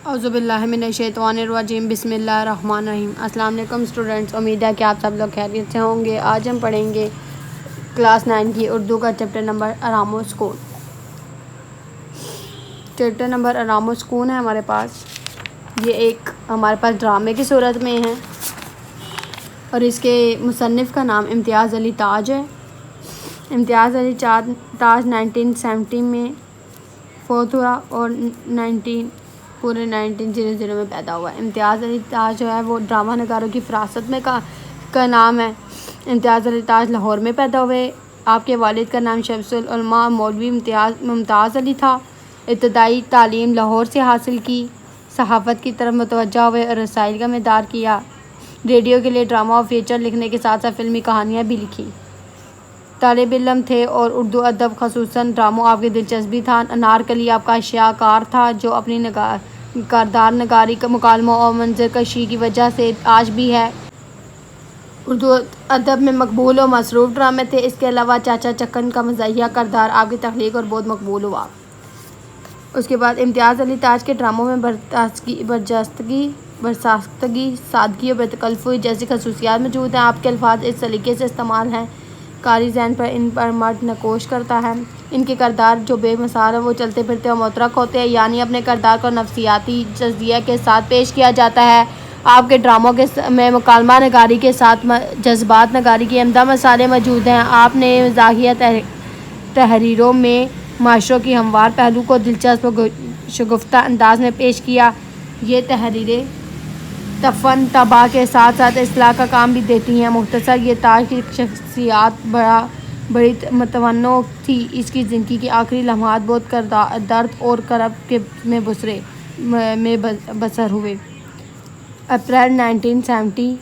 اعوذ باللہ من الشیطان الرجیم بسم اللہ الرحمن الرحیم۔ السلام علیکم اسٹوڈنٹس، امید ہے کہ آپ سب لوگ خیریت سے ہوں گے۔ آج ہم پڑھیں گے کلاس 9 کی اردو کا چیپٹر نمبر آرام و سکون۔ چیپٹر نمبر آرام و سکون ہے ہمارے پاس، یہ ایک ہمارے پاس ڈرامے کی صورت میں ہے اور اس کے مصنف کا نام امتیاز علی تاج ہے۔ امتیاز علی تاج 1970 میں فوت ہوا اور پورے 1900 میں پیدا ہوا ہے۔ امتیاز علی تاج جو ہے وہ ڈرامہ نگاروں کی فراست میں کا نام ہے۔ امتیاز علی تاج لاہور میں پیدا ہوئے۔ آپ کے والد کا نام شمس العلماء مولوی ممتاز علی تھا۔ ابتدائی تعلیم لاہور سے حاصل کی، صحافت کی طرف متوجہ ہوئے اور رسائل کا مدار کیا۔ ریڈیو کے لیے ڈرامہ اور فیچر لکھنے کے ساتھ ساتھ فلمی کہانیاں بھی لکھیں۔ طالب علم تھے اور اردو ادب خصوصاً ڈراموں آپ کی دلچسپی تھا۔ انارکلی آپ کا اشیاء کار تھا جو اپنی کردار نگاری مکالموں اور منظر کشی کی وجہ سے آج بھی ہے۔ اردو ادب میں مقبول و مصروف ڈرامے تھے۔ اس کے علاوہ چاچا چکن کا مزاحیہ کردار آپ کی تخلیق اور بہت مقبول ہوا۔ اس کے بعد امتیاز علی تاج کے ڈراموں میں برجستگی، سادگی اور بےتکلفی جیسی خصوصیات موجود ہیں۔ آپ کے الفاظ اس سلیقے سے استعمال ہیں، قاری ذہن پر ان پر مرد نقوش کرتا ہے۔ ان کے کردار جو بے مثال ہیں وہ چلتے پھرتے اور مترک ہوتے ہیں، یعنی اپنے کردار کو نفسیاتی جزیہ کے ساتھ پیش کیا جاتا ہے۔ آپ کے ڈراموں میں مکالمہ نگاری کے ساتھ جذبات نگاری کی عمدہ مثالیں موجود ہیں۔ آپ نے مزاحیہ تحریروں میں معاشروں کی ہموار پہلو کو دلچسپ و شگفتہ انداز میں پیش کیا۔ یہ تحریریں فن طبع کے ساتھ ساتھ اصلاح کا کام بھی دیتی ہیں۔ مختصر، یہ تاج کی شخصیات بڑی متنوع تھی۔ اس کی زندگی کے آخری لمحات بہت درد اور کرب میں بسر ہوئے۔ اپریل 1970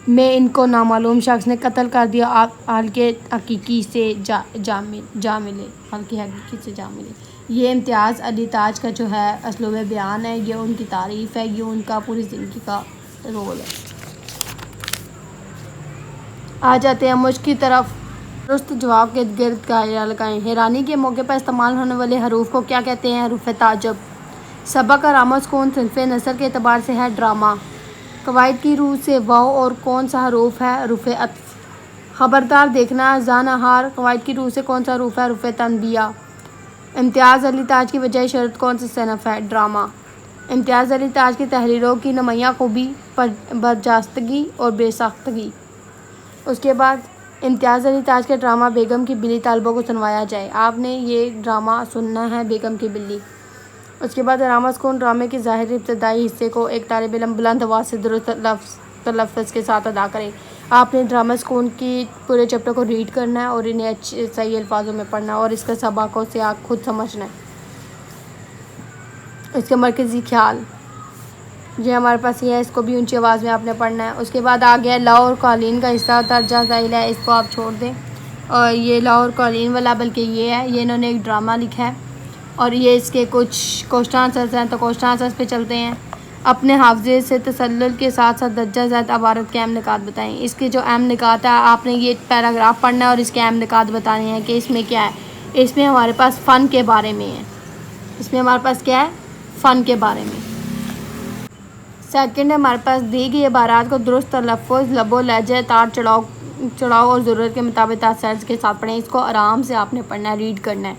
میں ان کو نامعلوم شخص نے قتل کر دیا۔ آپ حلقے حقیقی سے جا ملے۔ یہ امتیاز علی تاج کا جو ہے اسلوب بیان ہے، یہ ان کی تعریف ہے، یہ ان کا پوری زندگی کا رول ہے۔ آ جاتے ہیں مشق کی طرف۔ درست جواب کے گرد دائرہ لگائیں۔ حیرانی کے موقع پر استعمال ہونے والے حروف کو کیا کہتے ہیں؟ حروف تعجب۔ سبق آرام و سکون صنف نثر کے اعتبار سے ہے ڈرامہ۔ قواعد کی روح سے واو اور کون سا حروف ہے؟ حروف عطف۔ خبردار دیکھنا زانہار، قواعد کی روح سے کون سا حروف ہے؟ حروف تنبیہ۔ امتیاز علی تاج کی وجہ شہرت کون سا صنف ہے؟ ڈرامہ۔ امتیاز علی تاج کی تحریروں کی نمایاں خوبی برجستگی اور بے ساختگی۔ اس کے بعد امتیاز علی تاج کے ڈرامہ بیگم کی بلی طالبہ کو سنوایا جائے۔ آپ نے یہ ڈرامہ سننا ہے، بیگم کی بلی۔ اس کے بعد آرام و سکون ڈرامے کے ظاہری ابتدائی حصے کو ایک طالب علم بلند آواز سے درست تلفظ کے ساتھ ادا کرے۔ آپ نے ڈرامہ سکون کی پورے چیپٹر کو ریڈ کرنا ہے اور انہیں صحیح الفاظوں میں پڑھنا ہے اور اس کے سبقوں سے آپ خود سمجھنا ہے۔ اس کا مرکزی خیال یہ ہمارے پاس یہ ہے، اس کو بھی اونچی آواز میں آپ نے پڑھنا ہے۔ اس کے بعد آ گیا لاء اور قالین کا حصہ، درجہ ذیل ہے، اس کو آپ چھوڑ دیں۔ اور یہ لاء اور قالین والا بلکہ یہ ہے، یہ انہوں نے ایک ڈرامہ لکھا ہے اور یہ اس کے کچھ کوسٹن آنسرز ہیں، تو کوسٹن آنسرز پہ چلتے ہیں۔ اپنے حافظے سے تسلسل کے ساتھ ساتھ درجہ ذیل عبارت کے اہم نکات بتائیں۔ اس کے جو اہم نکات ہے، آپ نے یہ پیراگراف پڑھنا ہے اور اس کے اہم نکات بتانے ہیں کہ اس میں کیا ہے۔ اس میں ہمارے پاس فن کے بارے میں ہے، اس میں ہمارے پاس کیا ہے؟ فن کے بارے میں۔ سیکنڈ، ہمارے پاس دی گئی عبارات کو درست تلفظ، لب و لہجہ، تار چڑھاؤ اور ضرورت کے مطابق تاثر کے ساتھ پڑھیں۔ اس کو آرام سے آپ نے پڑھنا ہے، ریڈ کرنا ہے۔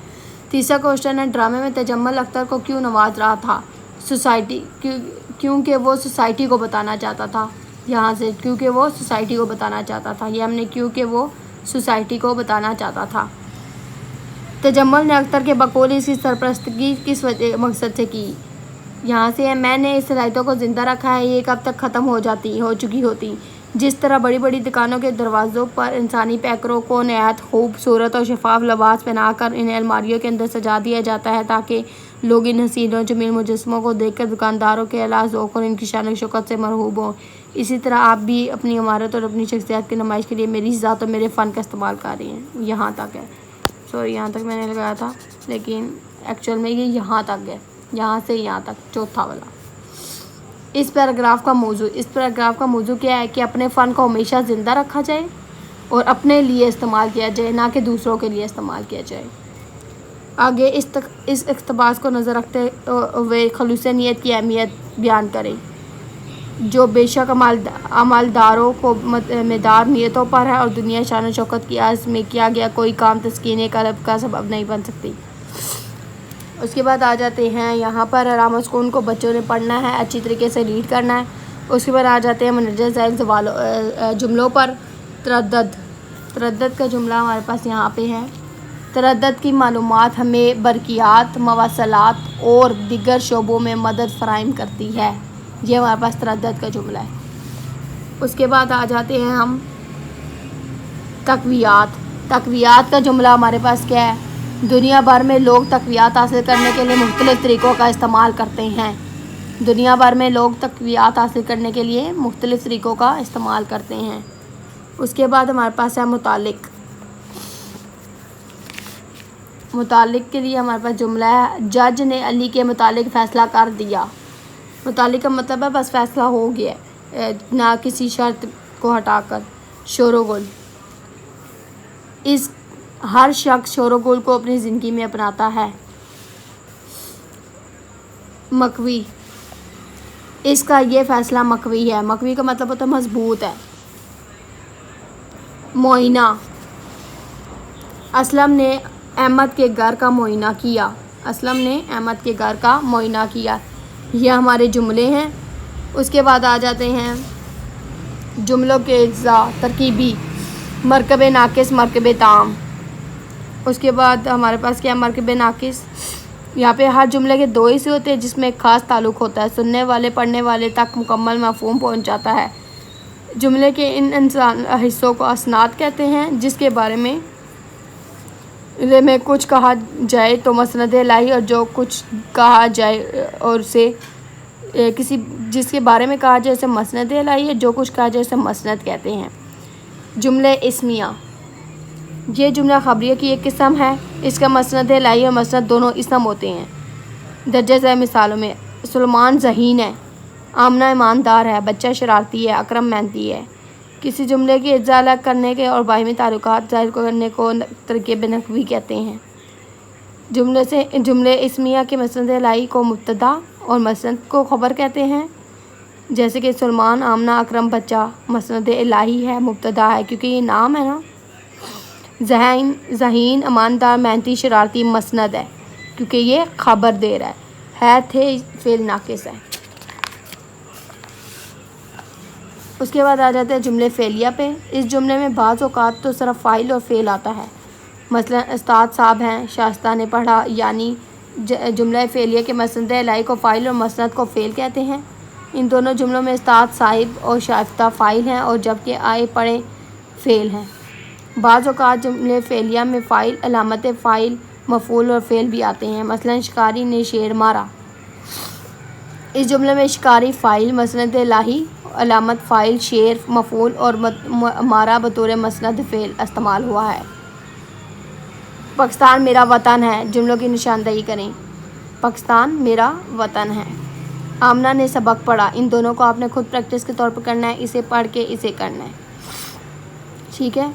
تیسرا کوسچن ہے، ڈرامے میں تجمل اختر کو کیوں نواز رہا تھا؟ کیونکہ وہ سوسائٹی کو بتانا چاہتا تھا۔ یہاں سے کیونکہ وہ سوسائٹی کو بتانا چاہتا تھا، یہ ہم نے کیونکہ وہ سوسائٹی کو بتانا چاہتا تھا۔ تجمل نے اختر کے بقول اس کی سرپرستگی کس مقصد سے کی؟ یہاں سے ہے، میں نے اس صلاحیتوں کو زندہ رکھا ہے، یہ کب تک ختم ہو چکی ہوتی؟ جس طرح بڑی بڑی دکانوں کے دروازوں پر انسانی پیکروں کو نہایت خوبصورت اور شفاف لباس پہنا کر انہیں الماریوں کے اندر سجا دیا جاتا ہے تاکہ لوگ ان حسین و جمیل مجسموں کو دیکھ کر دکانداروں کے اعلیٰ ذوق اور ان کی شان و شوکت سے مرعوب ہوں، اسی طرح آپ بھی اپنی عمارت اور اپنی شخصیت کی نمائش کے لیے میری ذات اور میرے فن کا استعمال کر رہی ہیں۔ یہاں تک ہے، سوری یہاں تک میں نے لگایا تھا لیکن ایکچوئل میں یہ یہاں تک ہے، یہاں سے یہاں تک چوتھا والا۔ اس پیراگراف کا موضوع کیا ہے؟ کہ اپنے فن کو ہمیشہ زندہ رکھا جائے اور اپنے لیے استعمال کیا جائے، نہ کہ دوسروں کے لیے استعمال کیا جائے۔ آگے اس اقتباس کو نظر رکھتے ہوئے خلوص نیت کی اہمیت بیان کریں، جو بے شک عملداروں کو مدار نیتوں پر ہے، اور دنیا شان و شوکت کی عرض میں کیا گیا کوئی کام تسکین قلب کا سبب نہیں بن سکتی۔ اس کے بعد آ جاتے ہیں یہاں پر آرام و سکون کو بچوں نے پڑھنا ہے، اچھی طریقے سے ریڈ کرنا ہے۔ اس کے بعد آ جاتے ہیں مندرجہ ذیل جملوں پر۔ تردد کا جملہ ہمارے پاس یہاں پہ ہے۔ تردد کی معلومات ہمیں برقیات، مواصلات اور دیگر شعبوں میں مدد فراہم کرتی ہے۔ یہ ہمارے پاس تردد کا جملہ ہے۔ اس کے بعد آ جاتے ہیں ہم تقویات کا جملہ ہمارے پاس کیا ہے؟ دنیا بھر میں لوگ تقویات حاصل کرنے کے لیے مختلف طریقوں کا استعمال کرتے ہیں۔ دنیا بھر میں لوگ تقویات حاصل کرنے کے لیے مختلف طریقوں کا استعمال کرتے ہیں۔ اس کے بعد ہمارے پاس ہے متعلق کے لیے ہمارے پاس جملہ ہے، جج نے علی کے متعلق فیصلہ کر دیا۔ متعلق کا مطلب ہے بس فیصلہ ہو گیا، نہ کسی شرط کو ہٹا کر۔ شور و گل، ہر شخص شور و گل کو اپنی زندگی میں اپناتا ہے۔ مقوی، اس کا یہ فیصلہ مقوی ہے۔ مقوی کا مطلب ہوتا ہے مضبوط ہے۔ معائنہ، اسلم نے احمد کے گھر کا معائنہ کیا۔ یہ ہمارے جملے ہیں۔ اس کے بعد آ جاتے ہیں جملوں کے اجزاء ترکیبی، مرکب ناقص، مرکب تام۔ اس کے بعد ہمارے پاس کیا ہے؟ مرکب ناقص، یہاں پہ ہر جملے کے دو حصے ہوتے ہیں جس میں ایک خاص تعلق ہوتا ہے، سننے والے پڑھنے والے تک مکمل مفہوم پہنچ جاتا ہے۔ جملے کے ان حصوں کو اسناد کہتے ہیں، جس کے بارے میں کچھ کہا جائے تو مسند الہی، اور جو کچھ کہا جائے اور اسے جس کے بارے میں کہا جائے اسے مسند الہی ہے، جو کچھ کہا جائے اسے مسند کہتے ہیں۔ جملے اسمیہ، یہ جملہ خبریہ کی ایک قسم ہے۔ اس کا مسند الہی اور مسند دونوں اسم ہوتے ہیں۔ درجہ ذیل مثالوں میں سلیمان ذہین ہے، آمنہ ایماندار ہے، بچہ شرارتی ہے، اکرم محنتی ہے۔ کسی جملے کی اجزاء الگ کرنے کے اور باہمی تعلقات ظاہر کرنے کو ترکیب نحوی کہتے ہیں۔ جملے اسمیہ کے مسند الہی کو مبتدا اور مسند کو خبر کہتے ہیں، جیسے کہ سلیمان، آمنہ، اکرم بچہ مسند الہی ہے، مبتدا ہے کیونکہ یہ نام ہے نا۔ ذہین، ایماندار، محنتی، شرارتی مسند ہے کیونکہ یہ خبر دے رہا ہے تھے فعل ناقص ہے۔ اس کے بعد آ جاتے ہیں جملے فعلیہ پہ۔ اس جملے میں بعض اوقات تو صرف فاعل اور فعل آتا ہے، مثلا استاد صاحب ہیں، شائستہ نے پڑھا، یعنی جملہ فعلیہ کے مسند الہی کو فاعل اور مسند کو فعل کہتے ہیں۔ ان دونوں جملوں میں استاد صاحب اور شائستہ فاعل ہیں اور جبکہ آئے پڑھیں فعل ہیں۔ بعض اوقات جملے فعلیہ میں فاعل، علامت فاعل، مفعول اور فعل بھی آتے ہیں، مثلا شکاری نے شیر مارا۔ اس جملے میں شکاری فاعل، مسند الہی، علامت فاعل شیر، مفعول اور مارا بطور مسند فعل استعمال ہوا ہے۔ پاکستان میرا وطن ہے، جملوں کی نشاندہی کریں۔ پاکستان میرا وطن ہے۔ آمنہ نے سبق پڑھا، ان دونوں کو آپ نے خود پریکٹس کے طور پر کرنا ہے، اسے پڑھ کے اسے کرنا ہے، ٹھیک ہے۔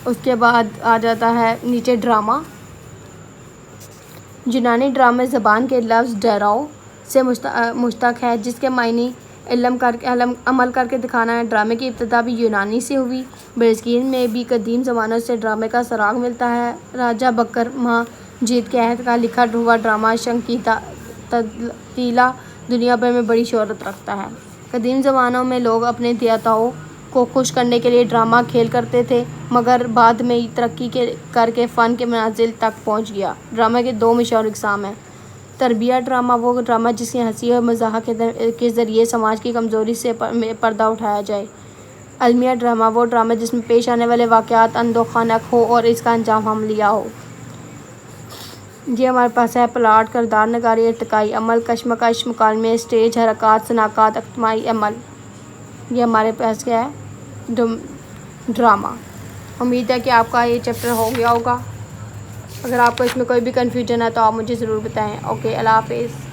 اس کے بعد آ جاتا ہے نیچے ڈرامہ۔ یونانی ڈرامے زبان کے لفظ ڈراؤ سے مشتق ہے، جس کے معنی عمل کر کے دکھانا ہے۔ ڈرامے کی ابتدا بھی یونانی سے ہوئی۔ برصغیر میں بھی قدیم زمانوں سے ڈرامے کا سراغ ملتا ہے۔ راجہ بکر مجید کے عہد کا لکھا ہوا ڈرامہ شنکیتیلا دنیا بھر میں بڑی شہرت رکھتا ہے۔ قدیم زمانوں میں لوگ اپنے دیوتاؤں کو خوش کرنے کے لیے ڈرامہ کھیل کرتے تھے، مگر بعد میں ترقی کر کے فن کے منازل تک پہنچ گیا۔ ڈرامے کے دو مشہور اقسام ہیں۔ تربیہ ڈرامہ، وہ ڈرامہ جس کی ہنسی اور مزاح کے ذریعے سماج کی کمزوری سے پردہ اٹھایا جائے۔ المیہ ڈرامہ، وہ ڈرامہ جس میں پیش آنے والے واقعات اندوہناک ہو اور اس کا انجام عملیہ ہو۔ یہ ہمارے پاس ہے پلاٹ، کردار نگاری، ارتقائی عمل، کشمکش، مکالمے، اسٹیج حرکات، صنعت، اجتماعی عمل۔ یہ ہمارے پاس کیا ہے؟ ڈرامہ۔ امید ہے کہ آپ کا یہ چیپٹر ہو گیا ہوگا۔ اگر آپ کو اس میں کوئی بھی کنفیوژن ہے تو آپ مجھے ضرور بتائیں۔ اوکے، اللہ حافظ۔